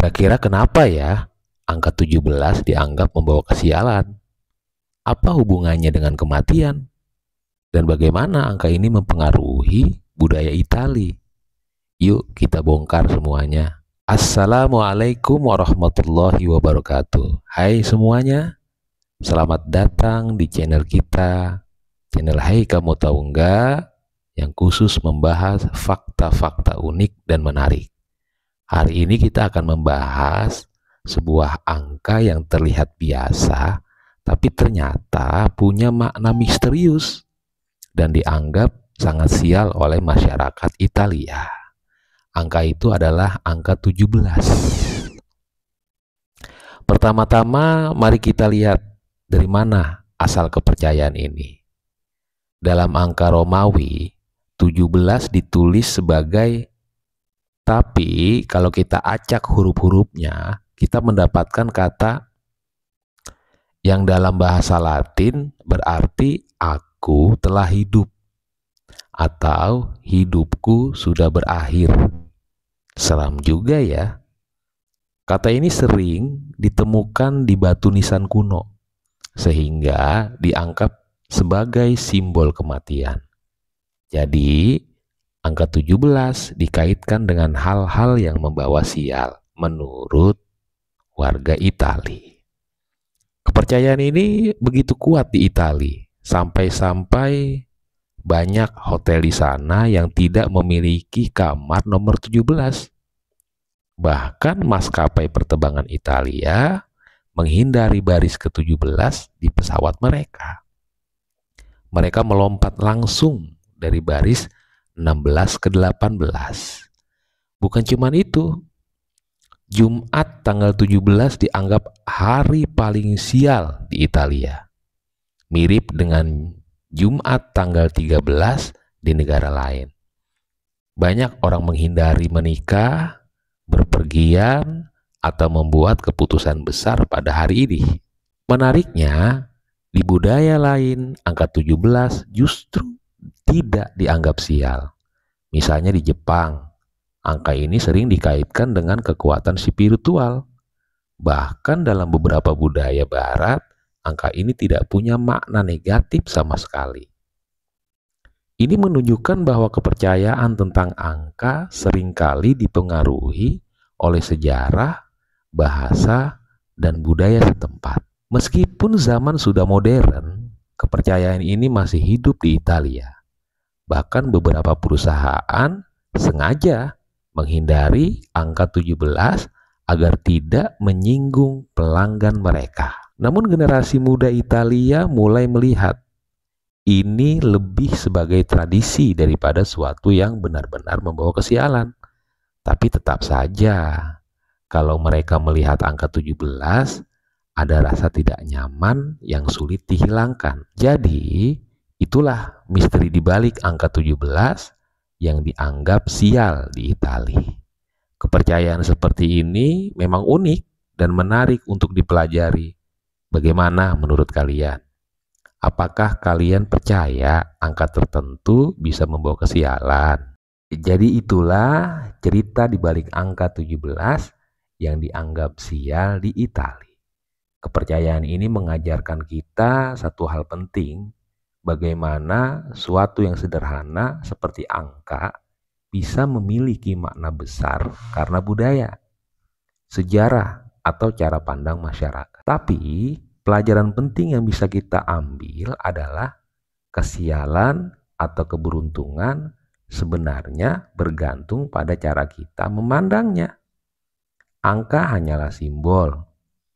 Kira-kira kenapa ya angka 17 dianggap membawa kesialan? Apa hubungannya dengan kematian? Dan bagaimana angka ini mempengaruhi budaya Italia? Yuk kita bongkar semuanya. Assalamualaikum warahmatullahi wabarakatuh. Hai semuanya, selamat datang di channel kita, channel Hai Kamu Tahu Nggak, yang khusus membahas fakta-fakta unik dan menarik. Hari ini kita akan membahas sebuah angka yang terlihat biasa, tapi ternyata punya makna misterius dan dianggap sangat sial oleh masyarakat Italia. Angka itu adalah angka 17. Pertama-tama mari kita lihat dari mana asal kepercayaan ini. Dalam angka Romawi, 17 ditulis sebagai, tapi kalau kita acak huruf-hurufnya, kita mendapatkan kata yang dalam bahasa Latin berarti aku telah hidup atau hidupku sudah berakhir. Seram juga ya. Kata ini sering ditemukan di batu nisan kuno, sehingga dianggap sebagai simbol kematian. Jadi, angka 17 dikaitkan dengan hal-hal yang membawa sial menurut warga Italia. Kepercayaan ini begitu kuat di Italia, sampai-sampai banyak hotel di sana yang tidak memiliki kamar nomor 17. Bahkan maskapai penerbangan Italia menghindari baris ke-17 di pesawat mereka. Mereka melompat langsung dari baris 16 ke 18. Bukan cuma itu, Jumat tanggal 17 dianggap hari paling sial di Italia. Mirip dengan Jumat tanggal 13 di negara lain. Banyak orang menghindari menikah, berpergian, atau membuat keputusan besar pada hari ini. Menariknya, di budaya lain, angka 17 justru tidak dianggap sial. Misalnya di Jepang, angka ini sering dikaitkan dengan kekuatan spiritual. Bahkan dalam beberapa budaya barat, angka ini tidak punya makna negatif sama sekali. Ini menunjukkan bahwa kepercayaan tentang angka seringkali dipengaruhi oleh sejarah, bahasa, dan budaya setempat. Meskipun zaman sudah modern, kepercayaan ini masih hidup di Italia. Bahkan beberapa perusahaan sengaja menghindari angka 17 agar tidak menyinggung pelanggan mereka. Namun generasi muda Italia mulai melihat ini lebih sebagai tradisi daripada suatu yang benar-benar membawa kesialan. Tapi tetap saja, kalau mereka melihat angka 17, ada rasa tidak nyaman yang sulit dihilangkan. Jadi, itulah misteri dibalik angka 17 yang dianggap sial di Italia. Kepercayaan seperti ini memang unik dan menarik untuk dipelajari. Bagaimana menurut kalian? Apakah kalian percaya angka tertentu bisa membawa kesialan? Jadi itulah cerita di balik angka 17 yang dianggap sial di Italia. Kepercayaan ini mengajarkan kita satu hal penting, bagaimana suatu yang sederhana seperti angka bisa memiliki makna besar karena budaya, sejarah, atau cara pandang masyarakat. Tapi pelajaran penting yang bisa kita ambil adalah kesialan atau keberuntungan sebenarnya bergantung pada cara kita memandangnya. Angka hanyalah simbol,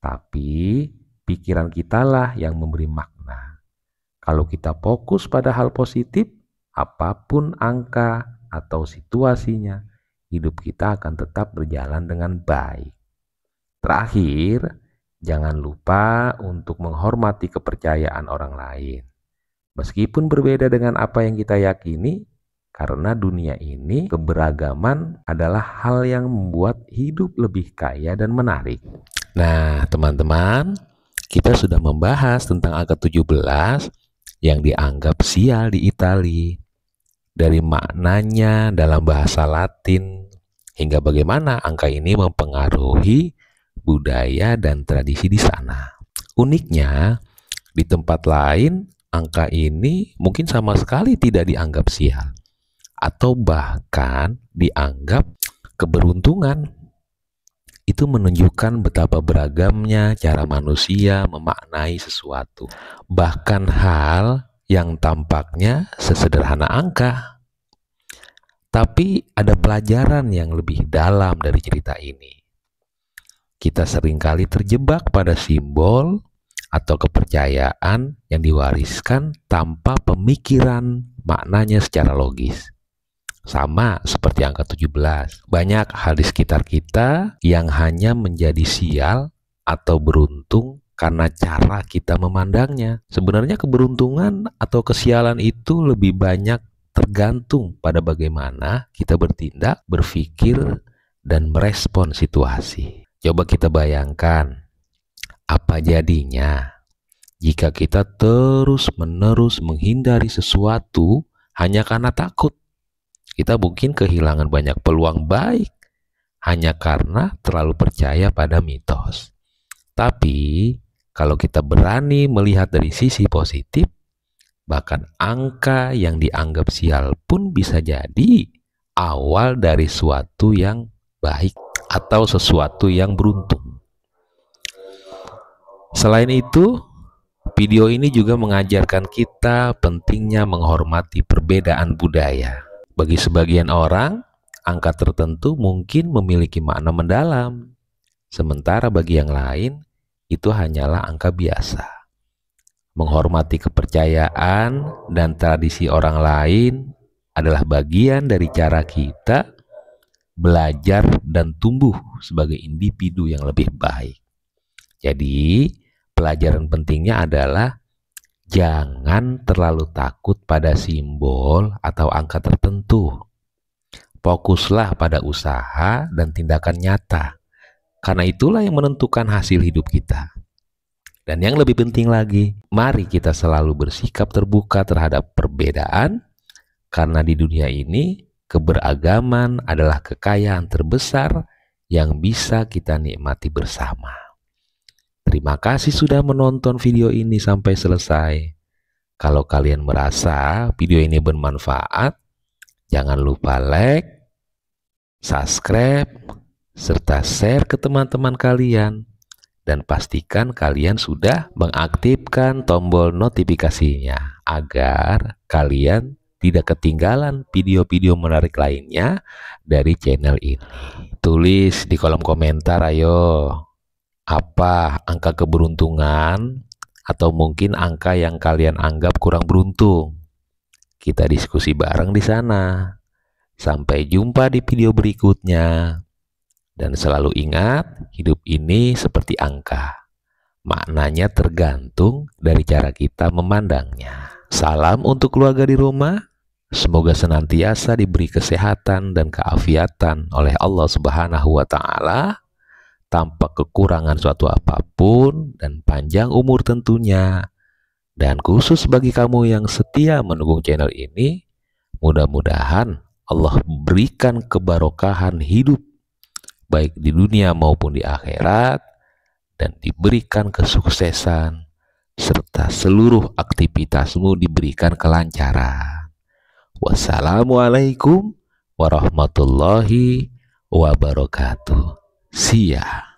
tapi pikiran kitalah yang memberi makna. Kalau kita fokus pada hal positif, apapun angka atau situasinya, hidup kita akan tetap berjalan dengan baik. Terakhir, jangan lupa untuk menghormati kepercayaan orang lain. Meskipun berbeda dengan apa yang kita yakini, karena dunia ini keberagaman adalah hal yang membuat hidup lebih kaya dan menarik. Nah, teman-teman, kita sudah membahas tentang angka 17 yang dianggap sial di Italia. Dari maknanya dalam bahasa Latin hingga bagaimana angka ini mempengaruhi budaya dan tradisi di sana. Uniknya, di tempat lain angka ini mungkin sama sekali tidak dianggap sial atau bahkan dianggap keberuntungan. Itu menunjukkan betapa beragamnya cara manusia memaknai sesuatu, bahkan hal yang tampaknya sesederhana angka. Tapi ada pelajaran yang lebih dalam dari cerita ini. Kita seringkali terjebak pada simbol atau kepercayaan yang diwariskan tanpa pemikiran maknanya secara logis. Sama seperti angka 17. Banyak hal di sekitar kita yang hanya menjadi sial atau beruntung karena cara kita memandangnya. Sebenarnya keberuntungan atau kesialan itu lebih banyak tergantung pada bagaimana kita bertindak, berpikir, dan merespon situasi. Coba kita bayangkan, apa jadinya jika kita terus-menerus menghindari sesuatu hanya karena takut? Kita mungkin kehilangan banyak peluang baik hanya karena terlalu percaya pada mitos. Tapi kalau kita berani melihat dari sisi positif, bahkan angka yang dianggap sial pun bisa jadi awal dari suatu yang baik atau sesuatu yang beruntung. Selain itu, video ini juga mengajarkan kita pentingnya menghormati perbedaan budaya. Bagi sebagian orang, angka tertentu mungkin memiliki makna mendalam, sementara bagi yang lain, itu hanyalah angka biasa. Menghormati kepercayaan dan tradisi orang lain adalah bagian dari cara kita belajar dan tumbuh sebagai individu yang lebih baik. Jadi, pelajaran pentingnya adalah jangan terlalu takut pada simbol atau angka tertentu. Fokuslah pada usaha dan tindakan nyata, karena itulah yang menentukan hasil hidup kita. Dan yang lebih penting lagi, mari kita selalu bersikap terbuka terhadap perbedaan, karena di dunia ini keberagaman adalah kekayaan terbesar yang bisa kita nikmati bersama. Terima kasih sudah menonton video ini sampai selesai. Kalau kalian merasa video ini bermanfaat, jangan lupa like, subscribe, serta share ke teman-teman kalian. Dan pastikan kalian sudah mengaktifkan tombol notifikasinya agar kalian tidak ketinggalan video-video menarik lainnya dari channel ini. Tulis di kolom komentar, ayo. Apa angka keberuntungan atau mungkin angka yang kalian anggap kurang beruntung? Kita diskusi bareng di sana. Sampai jumpa di video berikutnya. Dan selalu ingat, hidup ini seperti angka. Maknanya tergantung dari cara kita memandangnya. Salam untuk keluarga di rumah. Semoga senantiasa diberi kesehatan dan keafiatan oleh Allah Subhanahu wa Ta'ala, tanpa kekurangan suatu apapun, dan panjang umur tentunya. Dan khusus bagi kamu yang setia mendukung channel ini, mudah-mudahan Allah berikan kebarokahan hidup, baik di dunia maupun di akhirat, dan diberikan kesuksesan, serta seluruh aktivitasmu diberikan kelancaran. Wassalamualaikum warahmatullahi wabarakatuh. See ya.